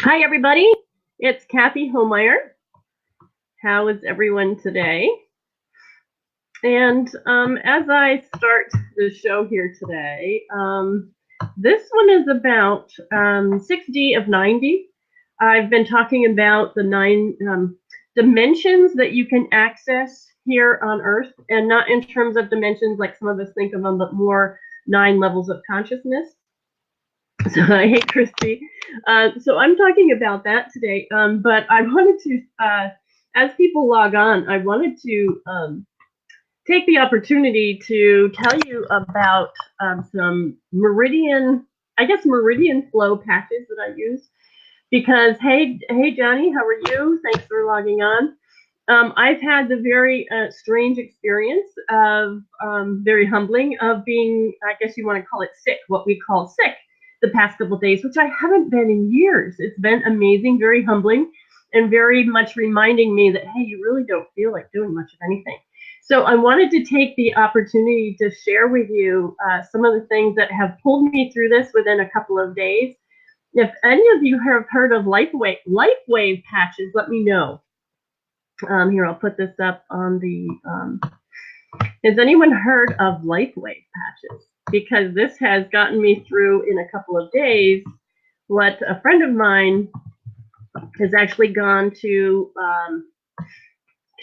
Hi, everybody. It's Cathy Homeyer. How is everyone today? And as I start the show here today, this one is about 6D of 90. I've been talking about the 9 dimensions that you can access here on Earth, and not in terms of dimensions like some of us think of them, but more 9 levels of consciousness. So, hey, Christy. So I'm talking about that today, but I wanted to, as people log on, I wanted to take the opportunity to tell you about some meridian flow patches that I use. Because, hey, Johnny, how are you? Thanks for logging on. I've had the very strange experience of, very humbling, of being, I guess you want to call it sick, what we call sick, the past couple of days, which I haven't been in years. It's been amazing, very humbling, and very much reminding me that, hey, you really don't feel like doing much of anything. So I wanted to take the opportunity to share with you some of the things that have pulled me through this within a couple of days. If any of you have heard of LifeWave patches, let me know. Here, I'll put this up on the, has anyone heard of LifeWave patches? Because this has gotten me through in a couple of days what a friend of mine has actually gone to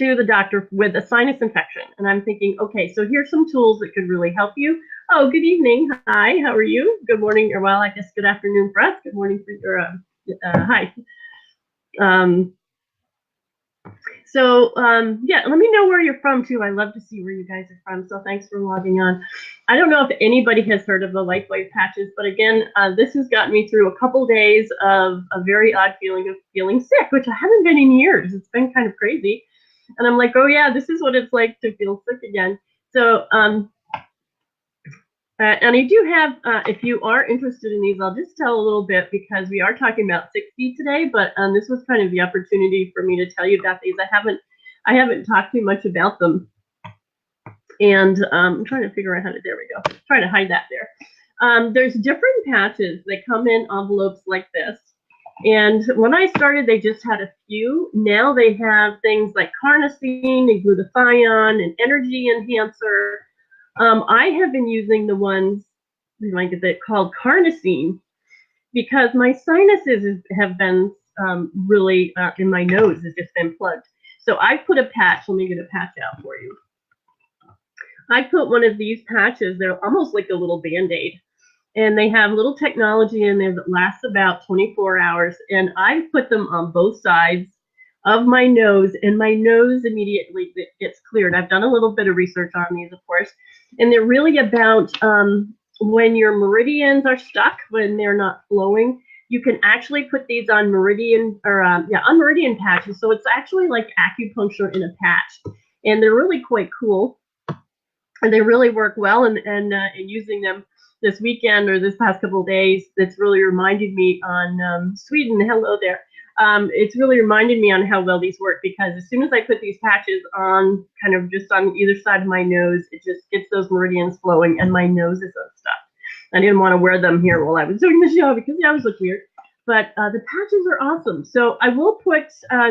the doctor with a sinus infection. And I'm thinking, okay, so here's some tools that could really help you. Oh, good evening. Hi, how are you? Good morning, or well, I guess good afternoon for us. Good morning for your, hi. Yeah, let me know where you're from too. I love to see where you guys are from. So thanks for logging on. I don't know if anybody has heard of the LifeWave patches, but again, this has gotten me through a couple days of a very odd feeling of feeling sick, which I haven't been in years. It's been kind of crazy. And I'm like, oh yeah, this is what it's like to feel sick again. So, and I do have, if you are interested in these, I'll just tell a little bit, because we are talking about 6D today, but this was kind of the opportunity for me to tell you about these. I haven't talked too much about them. And I'm trying to figure out how to, there we go. Try to hide that there. There's different patches that come in envelopes like this. And when I started, they just had a few. Now they have things like carnosine and glutathione and energy enhancer. I have been using the ones, like they called carnosine, because my sinuses have been really in my nose has just been plugged. So I put a patch. Let me get a patch out for you. I put one of these patches. They're almost like a little Band-Aid. And they have little technology in there that lasts about 24 hours. And I put them on both sides of my nose, and my nose immediately gets cleared. I've done a little bit of research on these, of course. And they're really about when your meridians are stuck, when they're not flowing, you can actually put these on meridian, or on meridian patches. So it's actually like acupuncture in a patch. And they're really quite cool. And they really work well. And using them this weekend or this past couple of days, that's really reminded me on Sweden. Hello there. It's really reminded me on how well these work, because as soon as I put these patches on, kind of just on either side of my nose, it just gets those meridians flowing, and my nose is unstuck. I didn't want to wear them here while I was doing the show, because they always look weird. But the patches are awesome. So I will put,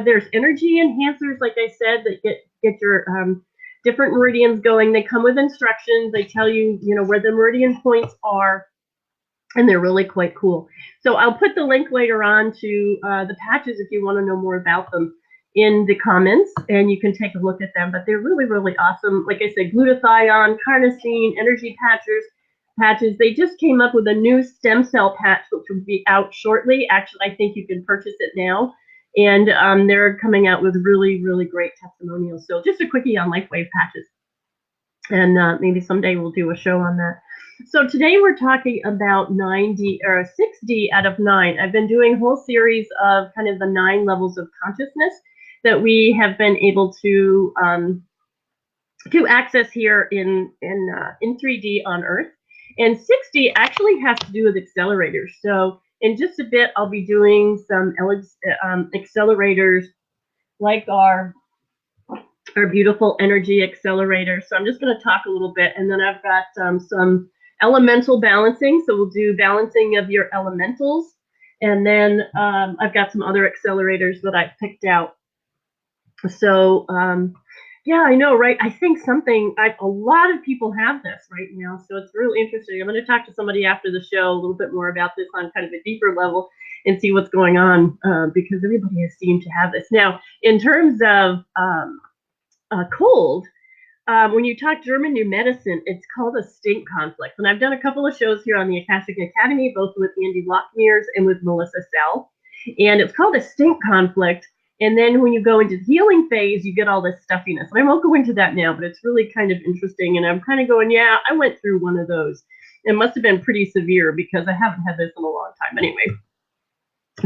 there's energy enhancers, like I said, that get your different meridians going. They come with instructions. They tell you, where the meridian points are, and they're really quite cool. So I'll put the link later on to the patches if you want to know more about them in the comments, and you can take a look at them. But they're really, really awesome. Like I said, glutathione, carnosine, energy patches. They just came up with a new stem cell patch, which will be out shortly. Actually, I think you can purchase it now. And they're coming out with really, really great testimonials. So just a quickie on LifeWave patches. And maybe someday we'll do a show on that. So today we're talking about 9D or 6D out of 9. I've been doing a whole series of kind of the 9 levels of consciousness that we have been able to access here in 3D on Earth. And 6D actually has to do with accelerators. So in just a bit, I'll be doing some accelerators, like our beautiful energy accelerator. So I'm just going to talk a little bit, and then I've got some elemental balancing. So we'll do balancing of your elementals, And then I've got some other accelerators that I've picked out. So yeah, I know, right? I think a lot of people have this right now, so it's really interesting. I'm going to talk to somebody after the show a little bit more about this on kind of a deeper level and see what's going on, because everybody has seemed to have this. Now, in terms of cold, when you talk German New Medicine, it's called a stink conflict. And I've done a couple of shows here on the Akashic Academy, both with Andy Lockmears and with Melissa Sell. And it's called a stink conflict. And then when you go into the healing phase, you get all this stuffiness. And I won't go into that now, but it's really kind of interesting. And I'm kind of going, yeah, I went through one of those. It must have been pretty severe because I haven't had this in a long time anyway.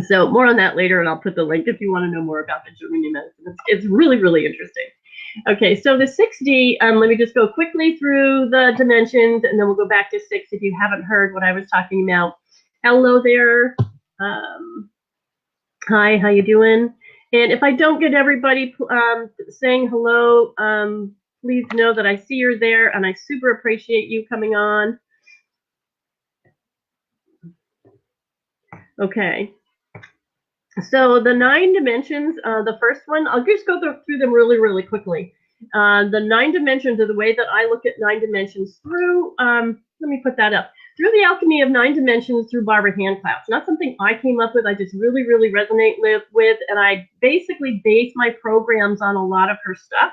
So more on that later, and I'll put the link if you want to know more about the German New Medicine. It's really, really interesting. Okay, so the 6D, let me just go quickly through the dimensions, and then we'll go back to 6 if you haven't heard what I was talking about. Hello there. Hi, how you doing? And if I don't get everybody saying hello, please know that I see you're there, and I super appreciate you coming on. Okay. So the 9 dimensions, the first one, I'll just go through them really, really quickly. The 9 dimensions are the way that I look at 9 dimensions through, let me put that up, through the alchemy of 9 dimensions through Barbara Handclough. It's not something I came up with, I just really, really resonate with, and I basically base my programs on a lot of her stuff.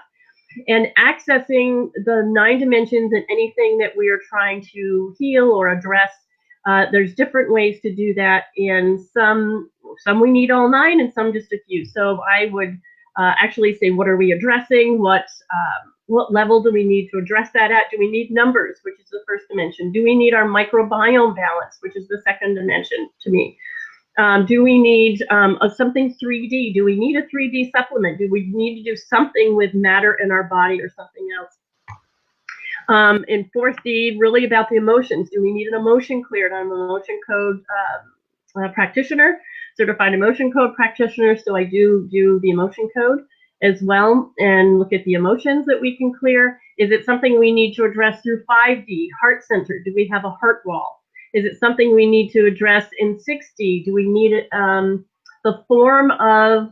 And accessing the 9 dimensions and anything that we are trying to heal or address, there's different ways to do that, and some we need all 9 and some just a few. So I would actually say, what are we addressing? What level do we need to address that at? Do we need numbers, which is the first dimension? Do we need our microbiome balance, which is the second dimension to me? Do we need something 3D? Do we need a 3D supplement? Do we need to do something with matter in our body or something else? In 4D, really about the emotions. Do we need an emotion cleared? I'm an emotion code practitioner, certified emotion code practitioner, so I do the emotion code as well and look at the emotions that we can clear. Is it something we need to address through 5D, heart center? Do we have a heart wall? Is it something we need to address in 6D? Do we need the form of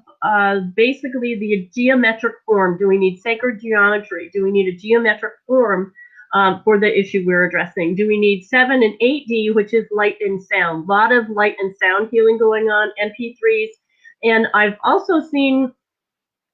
basically the geometric form? Do we need sacred geometry? Do we need a geometric form for the issue we're addressing? Do we need 7 and 8D, which is light and sound? A lot of light and sound healing going on, MP3s. And I've also seen,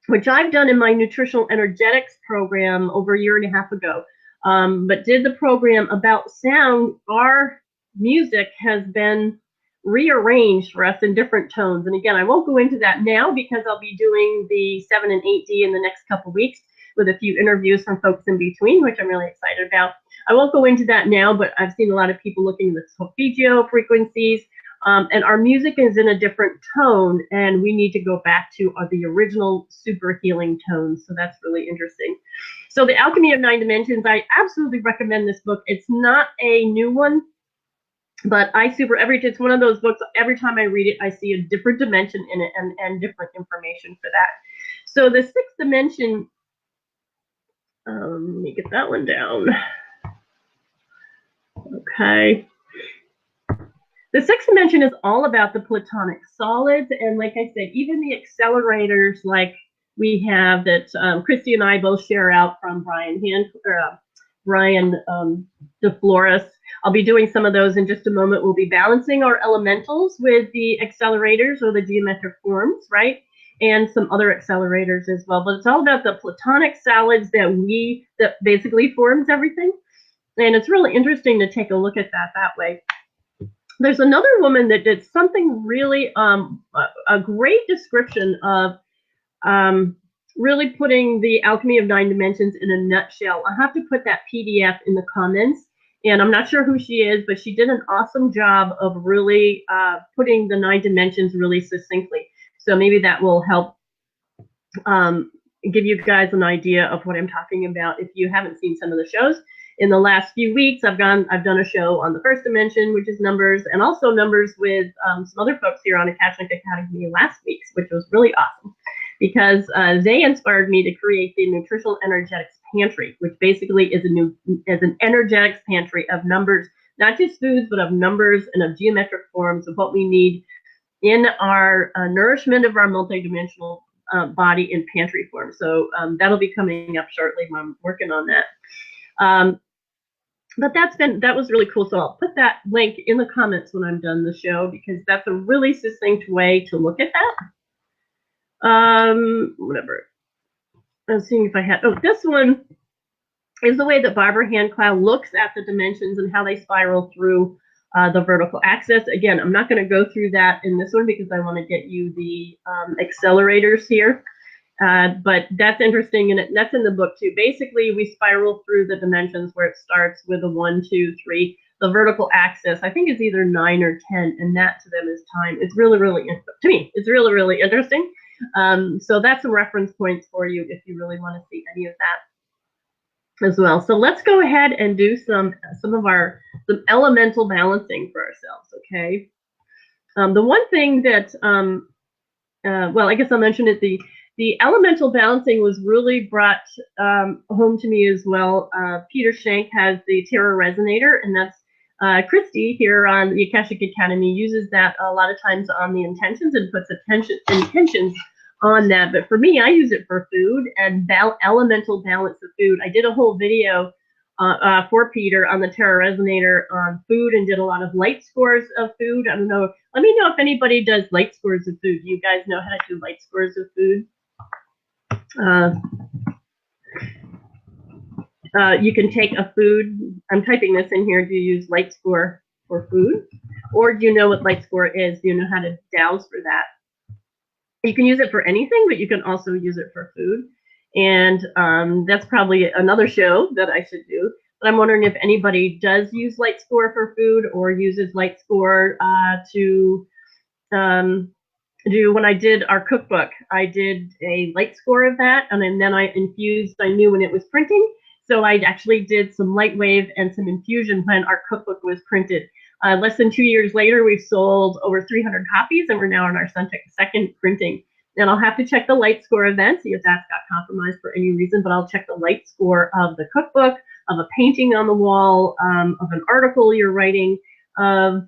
which I've done in my nutritional energetics program over a year and a half ago, but did the program about sound. Our music has been rearranged for us in different tones. And again, I won't go into that now because I'll be doing the 7 and 8D in the next couple weeks with a few interviews from folks in between, which I'm really excited about. I won't go into that now, but I've seen a lot of people looking at the solfeggio frequencies, and our music is in a different tone, and we need to go back to the original super healing tones. So that's really interesting. So the Alchemy of 9 Dimensions, I absolutely recommend this book. It's not a new one, but it's one of those books, every time I read it, I see a different dimension in it and different information for that. So the 6th dimension, let me get that one down. Okay. The 6th dimension is all about the platonic solids, and like I said, even the accelerators like we have that Christy and I both share out from Brian DeFlores. I'll be doing some of those in just a moment. We'll be balancing our elementals with the accelerators or the geometric forms, right? And some other accelerators as well. But it's all about the platonic solids that basically forms everything. And it's really interesting to take a look at that way. There's another woman that did something really, a great description of really putting the Alchemy of 9 Dimensions in a nutshell. I'll have to put that PDF in the comments. And I'm not sure who she is, but she did an awesome job of really putting the 9 dimensions really succinctly. So maybe that will help give you guys an idea of what I'm talking about if you haven't seen some of the shows. In the last few weeks, I've done a show on the 1st dimension, which is numbers, and also numbers with some other folks here on Akashic Academy last week, which was really awesome because they inspired me to create the Nutritional Energetics Pantry, which basically is an energetics pantry of numbers, not just foods, but of numbers and of geometric forms of what we need in our nourishment of our multidimensional body in pantry form. So that'll be coming up shortly. I'm working on that. But that was really cool. So I'll put that link in the comments when I'm done the show, because that's a really succinct way to look at that. Whatever. I'm seeing if I had. Oh, this one is the way that Barbara Handclough looks at the dimensions and how they spiral through the vertical axis. Again, I'm not going to go through that in this one because I want to get you the accelerators here. But that's interesting, and that's in the book too. Basically, we spiral through the dimensions where it starts with a 1, 2, 3. The vertical axis, I think, is either 9 or 10, and that to them is time. It's really, to me, it's really, really interesting. So that's some reference points for you if you really want to see any of that as well. So let's go ahead and do some elemental balancing for ourselves, okay? The one thing that, well, I guess I'll mention it, the elemental balancing was really brought home to me as well. Peter Shank has the Terra Resonator, and that's Christy here on the Akashic Academy uses that a lot of times on the intentions and puts intentions on that. But for me, I use it for food and elemental balance of food. I did a whole video for Peter on the Terra Resonator on food and did a lot of light scores of food. I don't know. Let me know if anybody does light scores of food. Do you guys know how to do light scores of food? You can take a food. I'm typing this in here. Do you use light score for food? Or do you know what light score is? Do you know how to dowse for that? You can use it for anything, but you can also use it for food. And that's probably another show that I should do. But I'm wondering if anybody does use light score for food or uses light score to do. When I did our cookbook, I did a light score of that, and then I infused. I knew when it was printing, so I actually did some light wave and some infusion when our cookbook was printed. Less than 2 years later, we've sold over 300 copies, and we're now on our second printing. And I'll have to check the light score of that, see if that's got compromised for any reason, but I'll check the light score of the cookbook, of a painting on the wall, of an article you're writing, of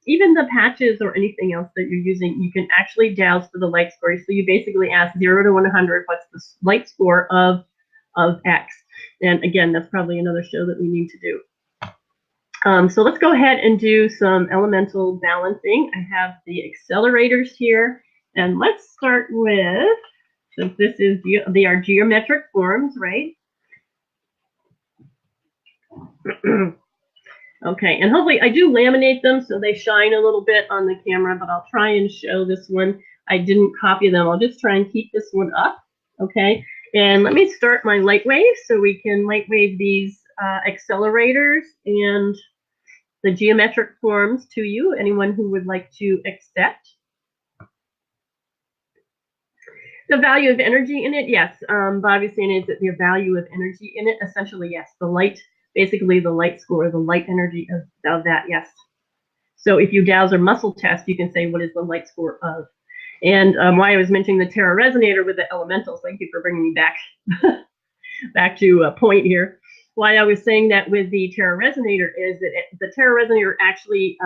even the patches or anything else that you're using. You can actually dowse for the light score. So you basically ask 0 to 100, what's the light score of X? And again, that's probably another show that we need to do. So let's go ahead and do some elemental balancing. I have the accelerators here, and let's start with, since this is they are geometric forms, right? Okay, and hopefully I do laminate them so they shine a little bit on the camera, but I'll try and show this one. I didn't copy them. I'll just try and keep this one up, okay? And let me start my light wave so we can light wave these accelerators and the geometric forms to you, anyone who would like to accept. The value of energy in it, yes. Bob is saying is that the value of energy in it, essentially, yes. The light, basically the light score, the light energy of that, yes. So if you dowse or muscle test, you can say, what is the light score of? And why I was mentioning the Terra Resonator with the elementals, thank you for bringing me back to a point here. Why I was saying that with the Terra Resonator is that the Terra Resonator actually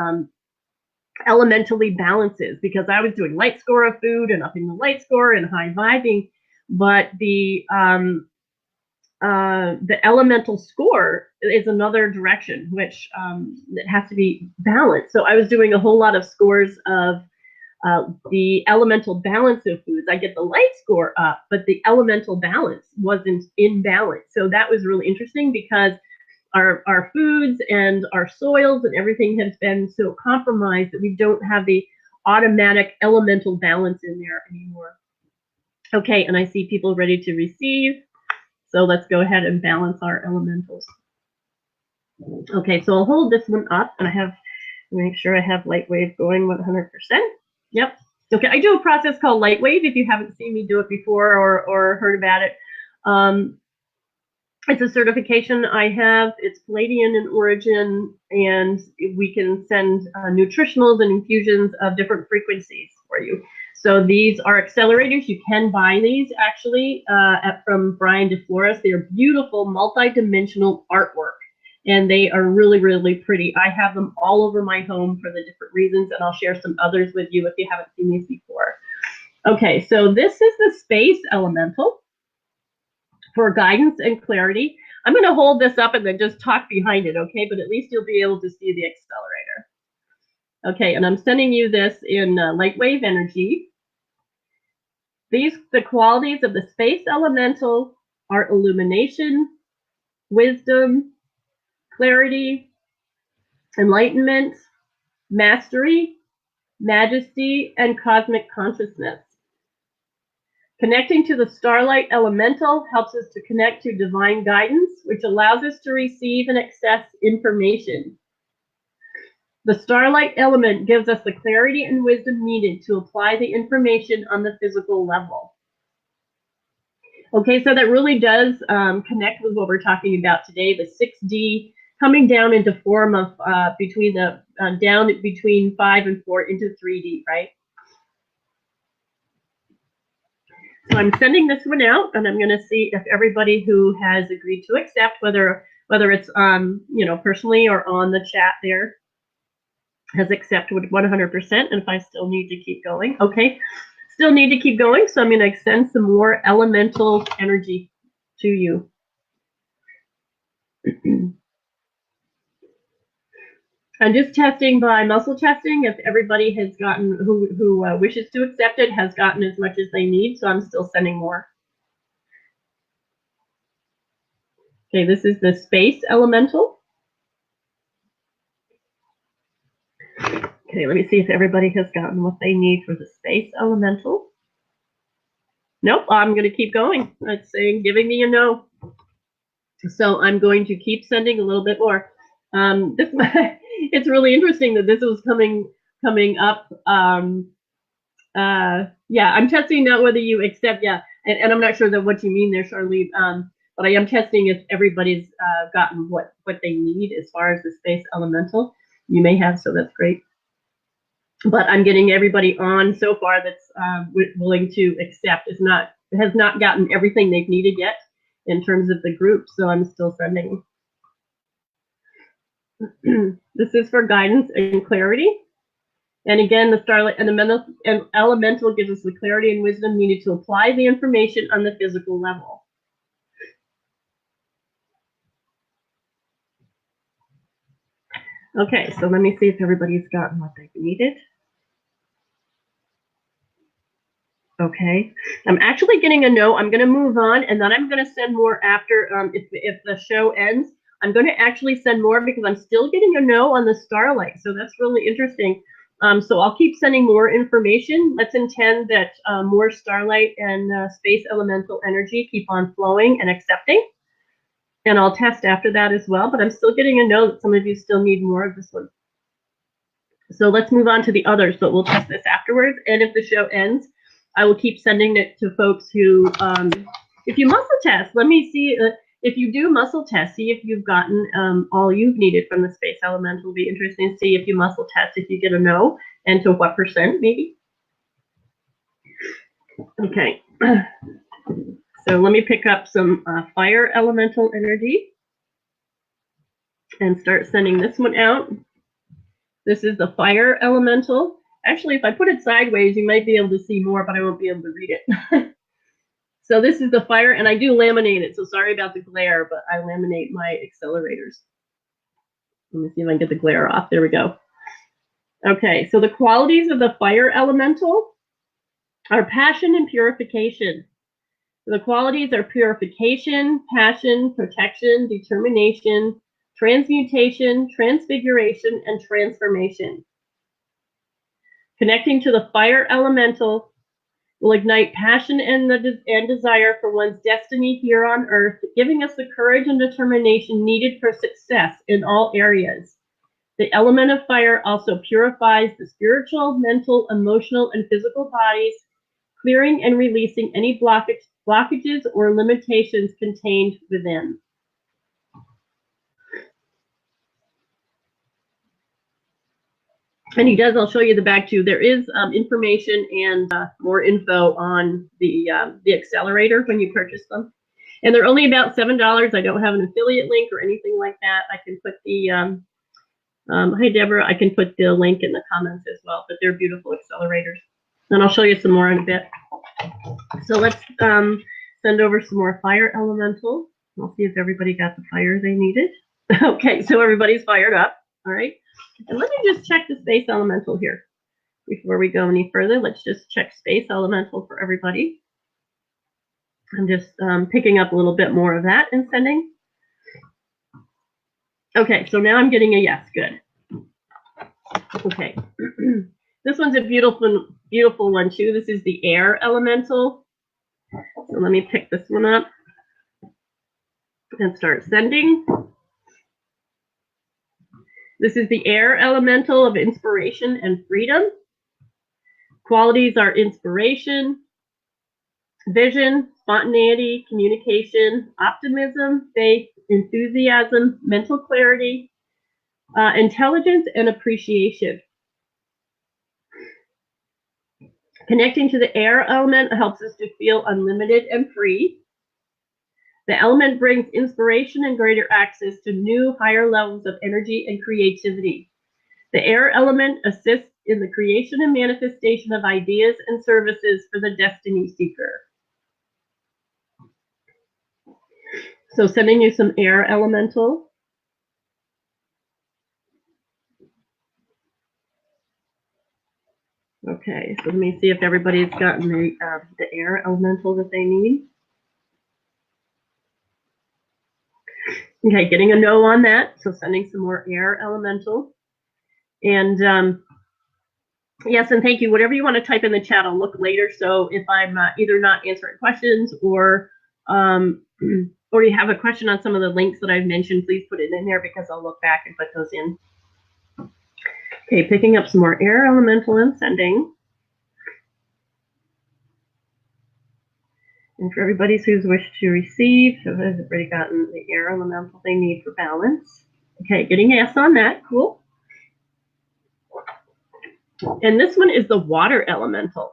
elementally balances, because I was doing light score of food and upping the light score and high vibing, but the elemental score is another direction, which it has to be balanced. So I was doing a whole lot of scores of the elemental balance of foods. I get the light score up, but the elemental balance wasn't in balance. So that was really interesting, because our foods and our soils and everything has been so compromised that we don't have the automatic elemental balance in there anymore. Okay, and I see people ready to receive. So let's go ahead and balance our elementals. Okay, so I'll hold this one up, and I have to make sure I have light wave going 100%. Yep. Okay, I do a process called light wave if you haven't seen me do it before or heard about it. It's a certification I have. It's Palladian in origin, and we can send nutritionals and infusions of different frequencies for you. So these are accelerators. You can buy these actually from Brian DeFlores. They are beautiful multi-dimensional artwork. and they are really, really pretty. I have them all over my home for the different reasons, and I'll share some others with you if you haven't seen these before. Okay, so this is the space elemental for guidance and clarity. I'm going to hold this up and then just talk behind it, okay? But at least you'll be able to see the accelerator. Okay, and I'm sending you this in light wave energy. The qualities of the space elemental are illumination, wisdom, clarity, enlightenment, mastery, majesty, and cosmic consciousness. Connecting to the starlight elemental helps us to connect to divine guidance, which allows us to receive and access information. The starlight element gives us the clarity and wisdom needed to apply the information on the physical level. Okay, so that really does connect with what we're talking about today, the 6D coming down into form of down between 5 and 4 into 3D, right? So I'm sending this one out, and I'm going to see if everybody who has agreed to accept, whether it's personally or on the chat there, has accepted 100%, and if I still need to keep going. Okay, still need to keep going, so I'm going to send some more elemental energy to you. I'm just testing by muscle testing if everybody has gotten, who wishes to accept it, has gotten as much as they need, so I'm still sending more. Okay, this is the space elemental. Okay, let me see if everybody has gotten what they need for the space elemental. Nope, I'm going to keep going. It's saying, giving me a no. So I'm going to keep sending a little bit more. It's really interesting that this was coming up. Yeah, I'm testing out whether you accept. Yeah, and I'm not sure that what you mean there, Charlene. But I am testing if everybody's gotten what they need as far as the space elemental. You may have, so that's great. But I'm getting everybody on so far that's willing to accept. Has not gotten everything they've needed yet in terms of the group, so I'm still sending. This is for guidance and clarity. And again, the starlight and the elemental gives us the clarity and wisdom needed to apply the information on the physical level. Okay, so let me see if everybody's gotten what they've needed. Okay, I'm actually getting a no. I'm going to move on, and then I'm going to send more after. If the show ends, I'm going to actually send more because I'm still getting a no on the starlight. So that's really interesting. So I'll keep sending more information. Let's intend that more starlight and space elemental energy keep on flowing and accepting. And I'll test after that as well. But I'm still getting a no that some of you still need more of this one. So let's move on to the others. But we'll test this afterwards. And if the show ends, I will keep sending it to folks who, if you muscle test, let me see, if you do muscle test, see if you've gotten all you've needed from the space elemental. It'll be interesting to see if you muscle test, if you get a no, and to what percent maybe. Okay, so let me pick up some fire elemental energy and start sending this one out. This is the fire elemental. Actually, if I put it sideways, you might be able to see more, but I won't be able to read it. So this is the fire, and I do laminate it, so sorry about the glare, but I laminate my accelerators. Let me see if I can get the glare off. There we go. Okay, so the qualities of the fire elemental are passion and purification. The qualities are purification, passion, protection, determination, transmutation, transfiguration, and transformation. Connecting to the fire elemental will ignite passion and desire for one's destiny here on Earth, giving us the courage and determination needed for success in all areas. The element of fire also purifies the spiritual, mental, emotional, and physical bodies, clearing and releasing any blockages or limitations contained within. And he does, I'll show you the back too. There is information and more info on the accelerator when you purchase them. And they're only about $7. I don't have an affiliate link or anything like that. I can put the, hi Deborah, I can put the link in the comments as well, but they're beautiful accelerators. And I'll show you some more in a bit. So let's send over some more fire elemental. I'll see if everybody got the fire they needed. Okay, so everybody's fired up. All right. And let me just check the space elemental here. Before we go any further, let's just check space elemental for everybody. I'm just picking up a little bit more of that and sending. Okay, so now I'm getting a yes. Good. Okay. This one's a beautiful, beautiful one too. This is the air elemental. So let me pick this one up and start sending. This is the air elemental of inspiration and freedom. Qualities are inspiration, vision, spontaneity, communication, optimism, faith, enthusiasm, mental clarity, intelligence, and appreciation. Connecting to the air element helps us to feel unlimited and free. The element brings inspiration and greater access to new, higher levels of energy and creativity. The air element assists in the creation and manifestation of ideas and services for the destiny seeker. So sending you some air elemental. Okay, so let me see if everybody's gotten the air elemental that they need. Okay, getting a no on that, so sending some more air elemental. And yes, and thank you. Whatever you want to type in the chat, I'll look later. So if I'm either not answering questions or you have a question on some of the links that I've mentioned, please put it in there because I'll look back and put those in. Okay, picking up some more air elemental and sending. And for everybody who's wished to receive, so has already gotten the air elemental they need for balance. Okay, getting yes on that, cool. And this one is the water elemental.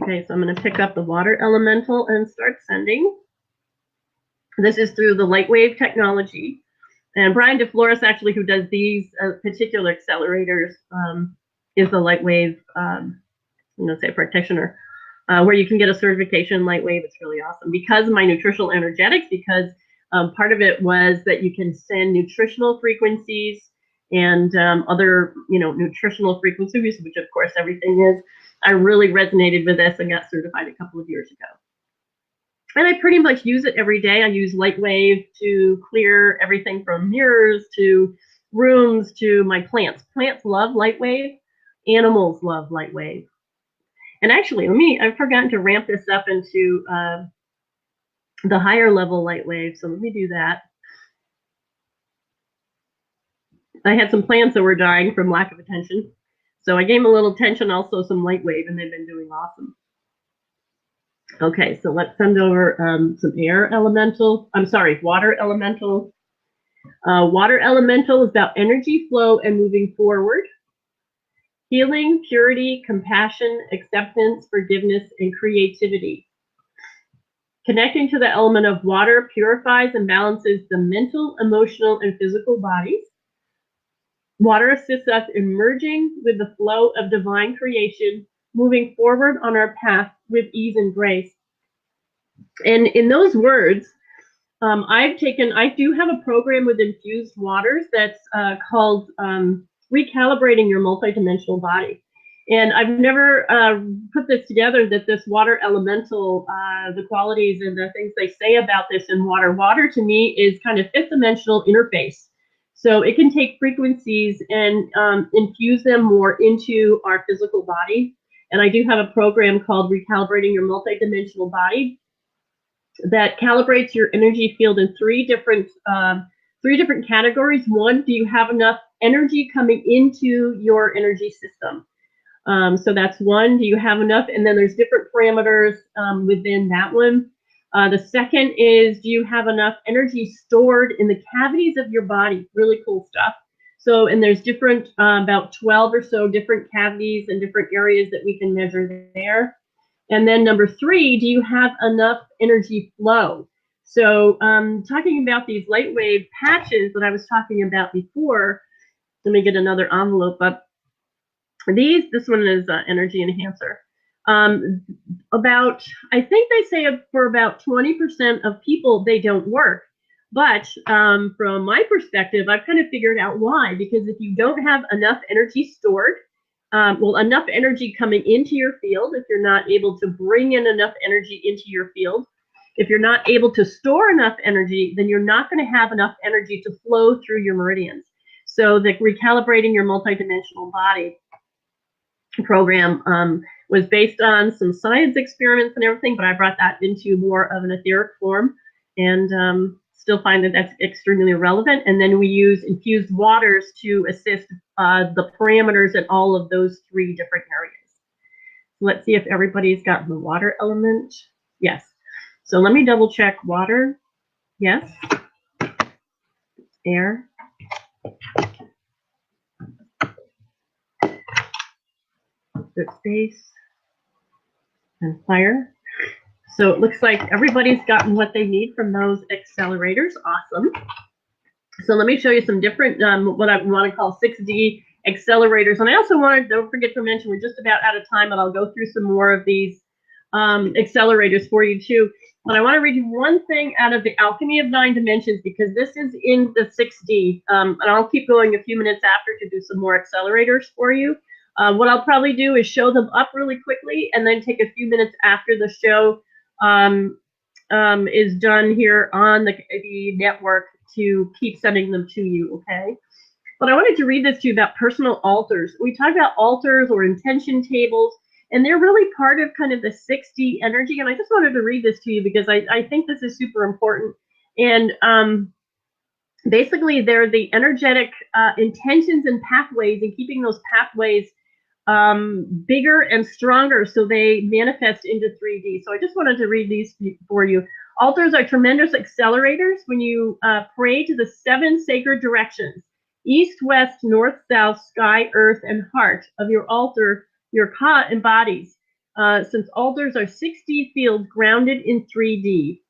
Okay, so I'm going to pick up the water elemental and start sending. This is through the Lightwave technology. And Brian DeFlores, actually, who does these particular accelerators, is the Lightwave, I'm going to say practitioner, where you can get a certification in Lightwave. It's really awesome because of my nutritional energetics, because part of it was that you can send nutritional frequencies and other, nutritional frequencies, which of course everything is. I really resonated with this and got certified a couple of years ago. And I pretty much use it every day. I use Lightwave to clear everything from mirrors to rooms to my plants. Plants love Lightwave. Animals love Lightwave. And actually, I've forgotten to ramp this up into the higher level Lightwave. So let me do that. I had some plants that were dying from lack of attention. So I gave them a little attention, also some Lightwave, and they've been doing awesome. Okay, so let's send over some air elemental. I'm sorry, water elemental. Water elemental is about energy flow and moving forward. Healing, purity, compassion, acceptance, forgiveness, and creativity. Connecting to the element of water purifies and balances the mental, emotional, and physical bodies. Water assists us in merging with the flow of divine creation, moving forward on our path with ease and grace. And in those words, I do have a program with infused waters that's called Recalibrating Your Multidimensional Body. And I've never put this together, that this water elemental, the qualities and the things they say about this in water. Water to me is kind of fifth dimensional interface. So it can take frequencies and infuse them more into our physical body. And I do have a program called Recalibrating Your Multidimensional Body that calibrates your energy field in three different categories. One, do you have enough energy coming into your energy system? So that's one. Do you have enough? And then there's different parameters within that one. The second is, do you have enough energy stored in the cavities of your body? Really cool stuff. So, and there's different, about 12 or so different cavities and different areas that we can measure there. And then number 3, do you have enough energy flow? So talking about these light wave patches that I was talking about before, let me get another envelope up. This one is energy enhancer. I think they say for about 20% of people, they don't work. But from my perspective, I've kind of figured out why. Because if you don't have enough energy stored, enough energy coming into your field, if you're not able to bring in enough energy into your field, if you're not able to store enough energy, then you're not going to have enough energy to flow through your meridians. So the recalibrating your multidimensional body program was based on some science experiments and everything, but I brought that into more of an etheric form, and still find that that's extremely relevant. And then we use infused waters to assist the parameters in all of those 3 different areas. Let's see if everybody's got the water element. Yes. So let me double check water. Yes. Air. The space. And fire. So it looks like everybody's gotten what they need from those accelerators. Awesome. So let me show you some different, what I want to call 6D accelerators. And I also wanted, don't forget to mention, we're just about out of time, but I'll go through some more of these accelerators for you too. But I want to read you one thing out of the Alchemy of 9 Dimensions, because this is in the 6D. And I'll keep going a few minutes after to do some more accelerators for you. What I'll probably do is show them up really quickly and then take a few minutes after the show is done here on the network to keep sending them to you, okay? But I wanted to read this to you about personal altars. We talk about altars or intention tables, and they're really part of kind of the 6D energy. And I just wanted to read this to you because I think this is super important. And basically, they're the energetic intentions and pathways, and keeping those pathways bigger and stronger so they manifest into 3D. So I just wanted to read these for you. Altars are tremendous accelerators when you pray to the 7 sacred directions: east, west, north, south, sky, earth, and heart of your altar your Ka embodies. Since altars are 6D fields grounded in 3D.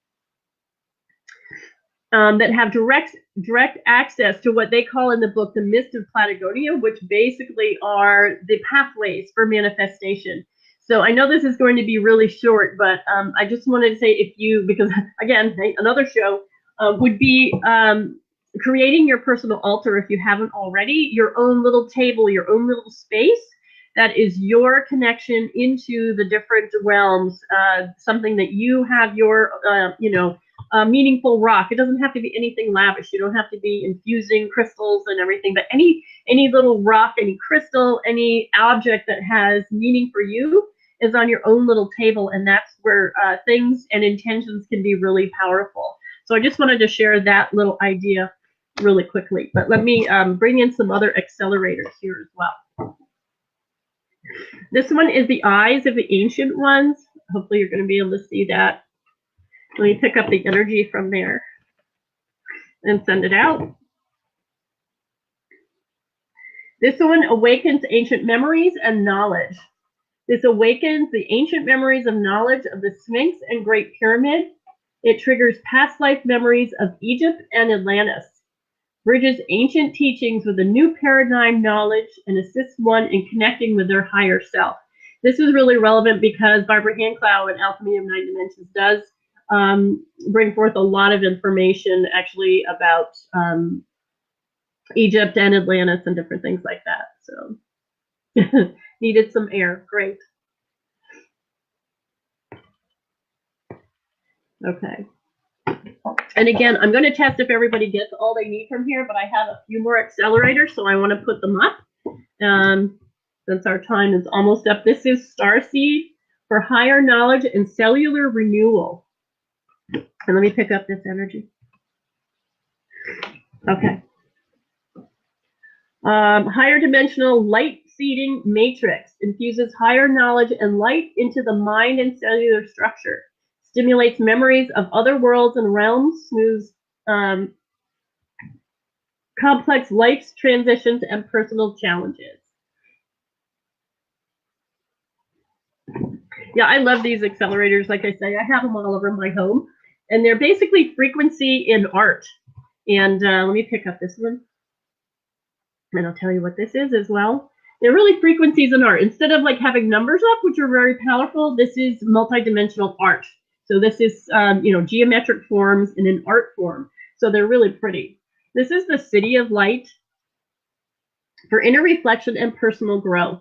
That have direct access to what they call in the book the mist of Patagonia, which basically are the pathways for manifestation. So I know this is going to be really short, but I just wanted to say, if you, because again, another show would be creating your personal altar, if you haven't already, your own little table, your own little space that is your connection into the different realms, something that you have your, meaningful rock. It doesn't have to be anything lavish. You don't have to be infusing crystals and everything, but any little rock, any crystal, any object that has meaning for you is on your own little table, and that's where things and intentions can be really powerful. So I just wanted to share that little idea really quickly. But let me bring in some other accelerators here as well. This one is the eyes of the ancient ones. Hopefully you're going to be able to see that. Let me pick up the energy from there and send it out. This one awakens ancient memories and knowledge. This awakens the ancient memories of knowledge of the Sphinx and Great Pyramid. It triggers past life memories of Egypt and Atlantis. Bridges ancient teachings with a new paradigm knowledge and assists one in connecting with their higher self. This is really relevant because Barbara Handclough in Alchemy of 9 Dimensions does bring forth a lot of information actually about Egypt and Atlantis and different things like that. So needed some air. Great. Okay. And again, I'm going to test if everybody gets all they need from here, but I have a few more accelerators, so I want to put them up since our time is almost up. This is Starseed for higher knowledge and cellular renewal. And let me pick up this energy. Okay. Higher dimensional light seeding matrix infuses higher knowledge and light into the mind and cellular structure. Stimulates memories of other worlds and realms, smooths complex life's transitions and personal challenges. Yeah, I love these accelerators. Like I say, I have them all over my home, and they're basically frequency in art. And let me pick up this one, and I'll tell you what this is as well. They're really frequencies in art. Instead of like having numbers up, which are very powerful, this is multidimensional art. So this is, geometric forms in an art form. So they're really pretty. This is the City of Light for inner reflection and personal growth.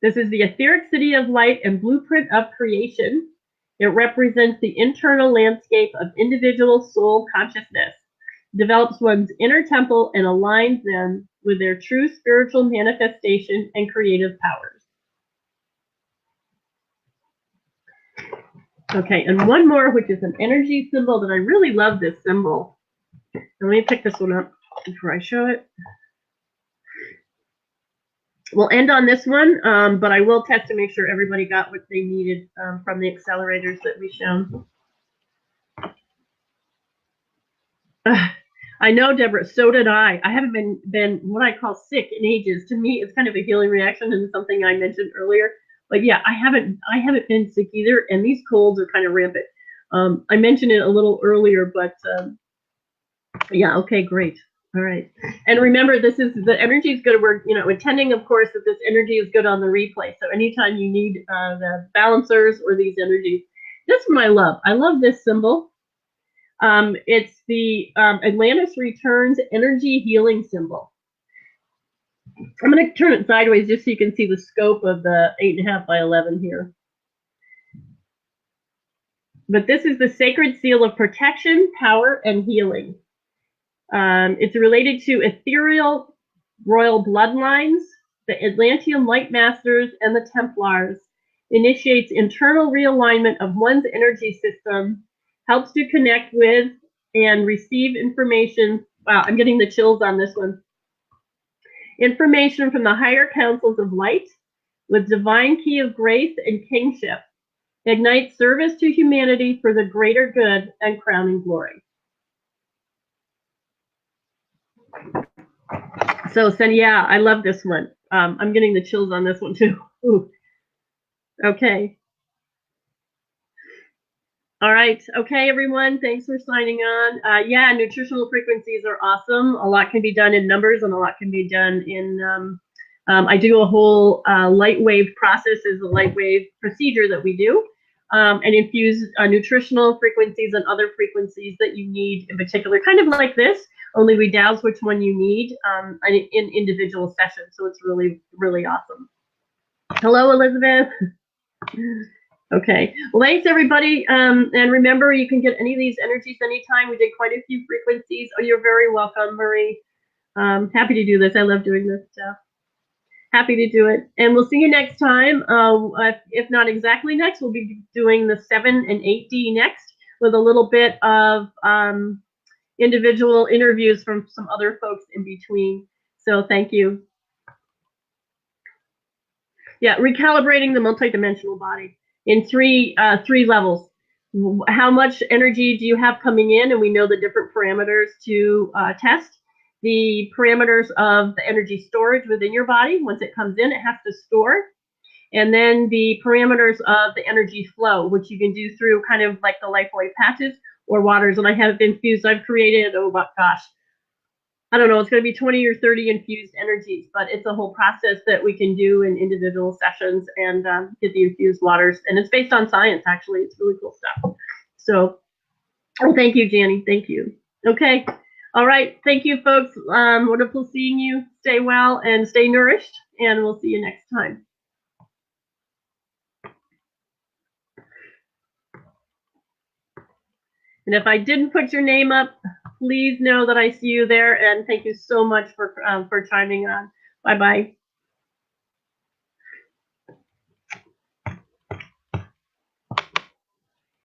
This is the etheric city of light and blueprint of creation. It represents the internal landscape of individual soul consciousness, develops one's inner temple, and aligns them with their true spiritual manifestation and creative powers. Okay, and one more, which is an energy symbol that I really love this symbol. And let me pick this one up before I show it. We'll end on this one, but I will test to make sure everybody got what they needed from the accelerators that we've shown. I know, Deborah, so did I. I haven't been what I call sick in ages. To me, it's kind of a healing reaction and something I mentioned earlier. But yeah, I haven't been sick either, and these colds are kind of rampant. I mentioned it a little earlier, but yeah, okay, great. All right. And remember, this is the energy is good. We're, intending, of course, that this energy is good on the replay. So anytime you need the balancers or these energies, this one I love. I love this symbol. It's the Atlantis Returns energy healing symbol. I'm going to turn it sideways just so you can see the scope of the 8.5 by 11 here. But this is the sacred seal of protection, power, and healing. It's related to ethereal royal bloodlines, the Atlantean Light Masters, and the Templars. Initiates internal realignment of one's energy system, helps to connect with and receive information. Wow, I'm getting the chills on this one. Information from the higher councils of light with divine key of grace and kingship. Ignites service to humanity for the greater good and crowning glory. So, yeah, I love this one. I'm getting the chills on this one too. Ooh. Okay. All right. Okay, everyone. Thanks for signing on. Yeah, nutritional frequencies are awesome. A lot can be done in numbers, and a lot can be done in. I do a whole light wave process as a light wave procedure that we do, and infuse nutritional frequencies and other frequencies that you need in particular, kind of like this. Only we douse which one you need in individual sessions. So it's really, really awesome. Hello, Elizabeth. Okay. Well, thanks, everybody. And remember, you can get any of these energies anytime. We did quite a few frequencies. Oh, you're very welcome, Marie. Happy to do this. I love doing this stuff. Happy to do it. And we'll see you next time. If not exactly next, we'll be doing the 7 and 8D next with a little bit of individual interviews from some other folks in between. So thank you. Yeah, recalibrating the multidimensional body in three levels. How much energy do you have coming in? And we know the different parameters to test. The parameters of the energy storage within your body. Once it comes in, it has to store. And then the parameters of the energy flow, which you can do through kind of like the LifeWave patches or waters. And I have infused, I've created, oh my gosh, I don't know, it's going to be 20 or 30 infused energies, but it's a whole process that we can do in individual sessions and get the infused waters. And it's based on science, actually. It's really cool stuff. So, oh, thank you, Janny. Thank you. Okay. All right. Thank you, folks. Wonderful seeing you. Stay well and stay nourished. And we'll see you next time. And if I didn't put your name up, please know that I see you there. And thank you so much for chiming on. Bye-bye.